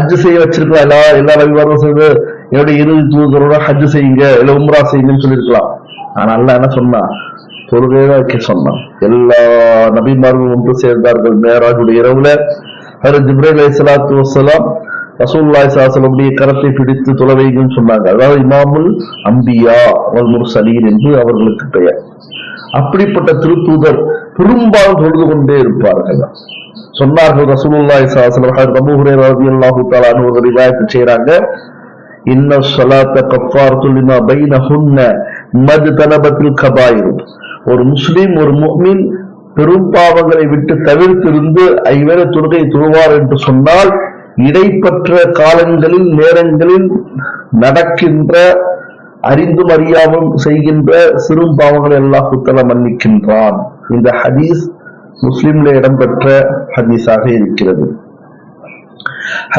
ஹஜ் செய்ய வச்சிருக்கலாம். எல்லா ரவிவாரம் செய்து என்னுடைய இறுதி தூதரோட ஹஜ் செய்யுங்க, இல்ல உம்ரா செய்யுங்கன்னு சொல்லியிருக்கலாம். ஆனா அல்லாஹ் என்ன சொன்னா, தொழுகைதான் வைக்க சொன்னான். எல்லா நபிமார்களும் ஒன்று சேர்ந்தார்கள் மேராஜுடைய இரவுல. ஹஜ்ரத் ஜிப்ரீல் அலைஹிஸ்ஸலாத்து வஸ்ஸலாம் ரசூலுல்லாஹி ஸல்லல்லாஹு அலைஹி வஸல்லம் கரத்தை பிடித்து தொழ வைங்கன்னு சொன்னாங்க. அதாவது இமாமுல் அம்பியா வல் முர்சலீன் என்று அவர்களுக்கு பெயர். அப்படிப்பட்ட திருத்தூதர் பெரும்பாலும் தொழுது கொண்டே இருப்பார்கள். சொன்னார்கள் ரசூலுல்லாஹி ஸல்லல்லாஹு அலைஹி வஸல்லம், அபூ ஹுரைரா ரலியல்லாஹு தஆலா அன்ஹு ஒரு ரிவாயத் செய்றாங்க, இன்ன ஸலாத்த கஃபாரத்து லிமா பைனஹுன்ன மஜ்தனபத்துல் கபாயிர். ஒரு முஸ்லிம், ஒரு முஃமின் பெரும்பாவங்களை விட்டு தவிர்த்திருந்து 5 வேளை தொழுகை தொழுவார் என்று சொன்னால், இடைப்பற்ற காலங்களில் நேரங்களில் நடக்கின்ற அறிந்தும் அறியாமல் செய்கின்ற சிறும் பாவங்களை அல்லாஹ் தஆலா மன்னிக்கின்றான். இந்த ஹதீஸ் முஸ்லிம்ல இடம்பெற்ற ஹதீஸாக இருக்கிறது.